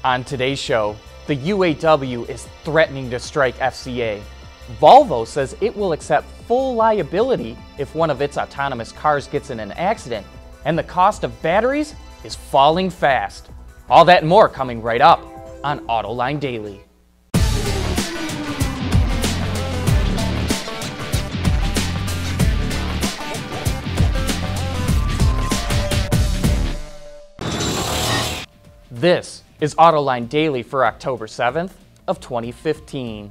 On today's show, the UAW is threatening to strike FCA. Volvo says it will accept full liability if one of its autonomous cars gets in an accident, and the cost of batteries is falling fast. All that and more coming right up on Autoline Daily. This is Autoline Daily for October 7th of 2015.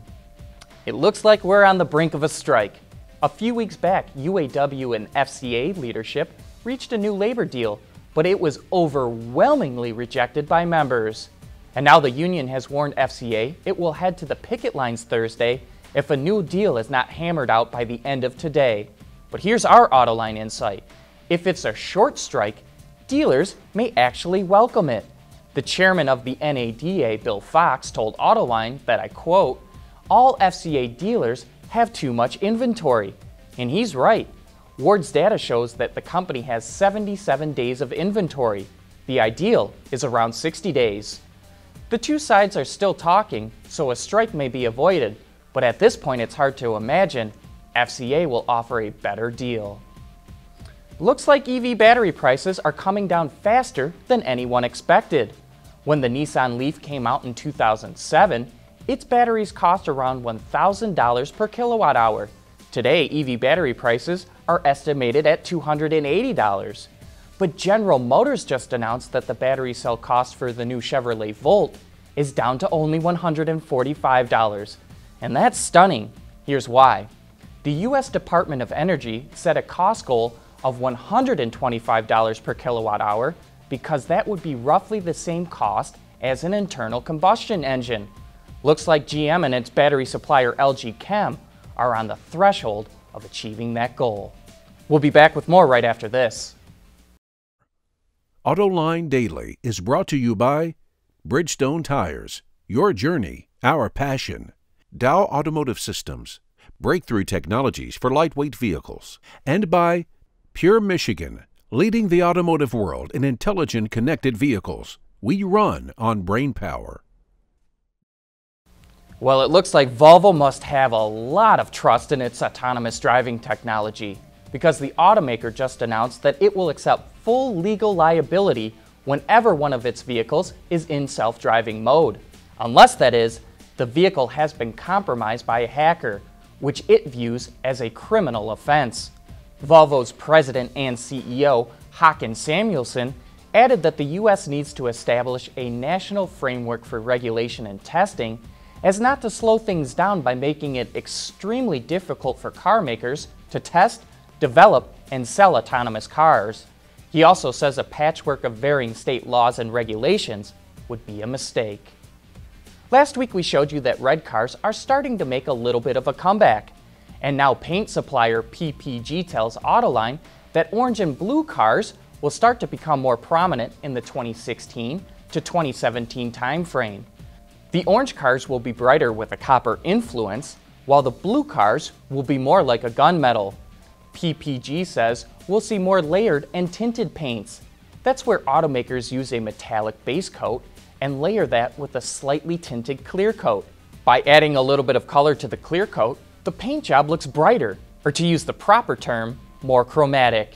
It looks like we're on the brink of a strike. A few weeks back, UAW and FCA leadership reached a new labor deal, but it was overwhelmingly rejected by members. And now the union has warned FCA it will head to the picket lines Thursday if a new deal is not hammered out by the end of today. But here's our Autoline insight. If it's a short strike, dealers may actually welcome it. The chairman of the NADA, Bill Fox, told Autoline that, I quote, "All FCA dealers have too much inventory." And he's right. Ward's data shows that the company has 77 days of inventory. The ideal is around 60 days. The two sides are still talking, so a strike may be avoided, but at this point it's hard to imagine FCA will offer a better deal. Looks like EV battery prices are coming down faster than anyone expected. When the Nissan Leaf came out in 2007, its batteries cost around $1,000 per kilowatt hour. Today, EV battery prices are estimated at $280. But General Motors just announced that the battery cell cost for the new Chevrolet Volt is down to only $145. And that's stunning. Here's why. The U.S. Department of Energy set a cost goal of $125 per kilowatt hour because that would be roughly the same cost as an internal combustion engine. Looks like GM and its battery supplier LG Chem are on the threshold of achieving that goal. We'll be back with more right after this. Autoline Daily is brought to you by Bridgestone Tires, your journey, our passion, Dow Automotive Systems, breakthrough technologies for lightweight vehicles, and by Pure Michigan, leading the automotive world in intelligent connected vehicles. We run on brain power. Well, it looks like Volvo must have a lot of trust in its autonomous driving technology, because the automaker just announced that it will accept full legal liability whenever one of its vehicles is in self-driving mode, unless, that is, the vehicle has been compromised by a hacker, which it views as a criminal offense. Volvo's president and CEO, Håkan Samuelsson, added that the U.S. needs to establish a national framework for regulation and testing as not to slow things down by making it extremely difficult for car makers to test, develop, and sell autonomous cars. He also says a patchwork of varying state laws and regulations would be a mistake. Last week we showed you that red cars are starting to make a little bit of a comeback. And now paint supplier PPG tells Autoline that orange and blue cars will start to become more prominent in the 2016 to 2017 timeframe. The orange cars will be brighter with a copper influence, while the blue cars will be more like a gunmetal. PPG says we'll see more layered and tinted paints. That's where automakers use a metallic base coat and layer that with a slightly tinted clear coat. By adding a little bit of color to the clear coat, the paint job looks brighter, or to use the proper term, more chromatic.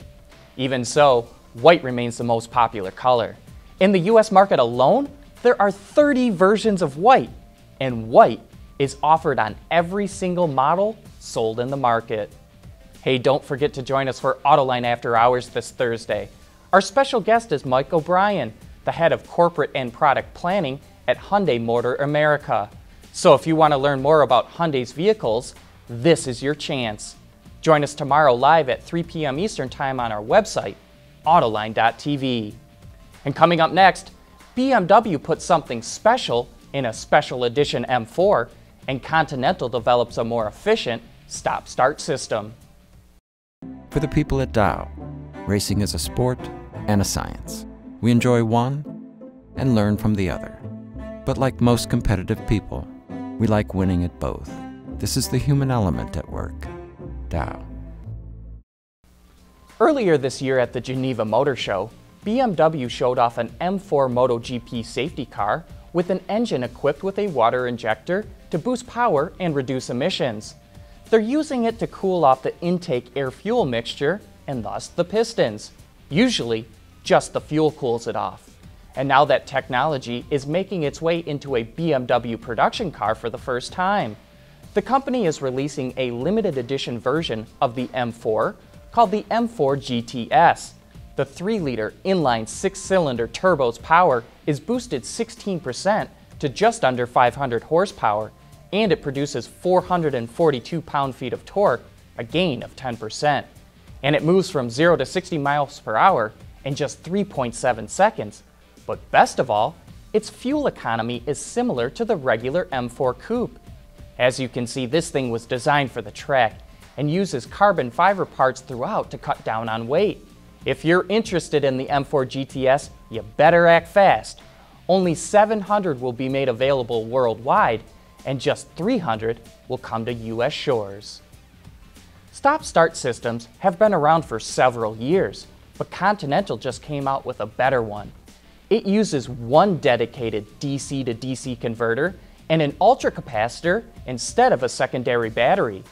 Even so, white remains the most popular color. In the US market alone, there are 30 versions of white, and white is offered on every single model sold in the market. Hey, don't forget to join us for Autoline After Hours this Thursday. Our special guest is Mike O'Brien, the head of corporate and product planning at Hyundai Motor America. So if you want to learn more about Hyundai's vehicles, this is your chance. Join us tomorrow live at 3 p.m. Eastern Time on our website, autoline.tv. And coming up next, BMW puts something special in a special edition M4, and Continental develops a more efficient stop-start system. For the people at Dow, racing is a sport and a science. We enjoy one and learn from the other. But like most competitive people, we like winning at both. This is the human element at work. Dow. Earlier this year at the Geneva Motor Show, BMW showed off an M4 MotoGP safety car with an engine equipped with a water injector to boost power and reduce emissions. They're using it to cool off the intake air-fuel mixture and thus the pistons. Usually, just the fuel cools it off. And now that technology is making its way into a BMW production car for the first time. The company is releasing a limited edition version of the M4 called the M4 GTS. The 3-liter inline 6-cylinder turbo's power is boosted 16% to just under 500 horsepower, and it produces 442 pound-feet of torque, a gain of 10%. And it moves from 0 to 60 miles per hour in just 3.7 seconds. But best of all, its fuel economy is similar to the regular M4 Coupe. As you can see, this thing was designed for the track and uses carbon fiber parts throughout to cut down on weight. If you're interested in the M4 GTS, you better act fast. Only 700 will be made available worldwide, and just 300 will come to US shores. Stop-start systems have been around for several years, but Continental just came out with a better one. It uses one dedicated DC to DC converter and an ultracapacitor instead of a secondary battery.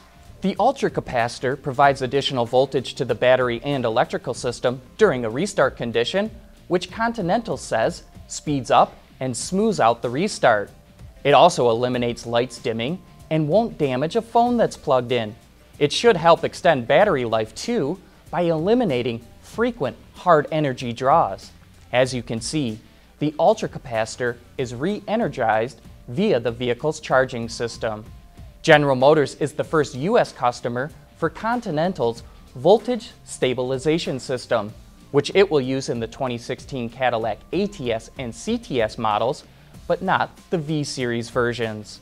The ultracapacitor provides additional voltage to the battery and electrical system during a restart condition, which Continental says speeds up and smooths out the restart. It also eliminates lights dimming and won't damage a phone that's plugged in. It should help extend battery life too by eliminating frequent hard energy draws. As you can see, the ultracapacitor is re-energized via the vehicle's charging system. General Motors is the first US customer for Continental's voltage stabilization system, which it will use in the 2016 Cadillac ATS and CTS models, but not the V-Series versions.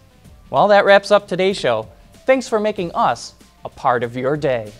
Well, that wraps up today's show. Thanks for making us a part of your day.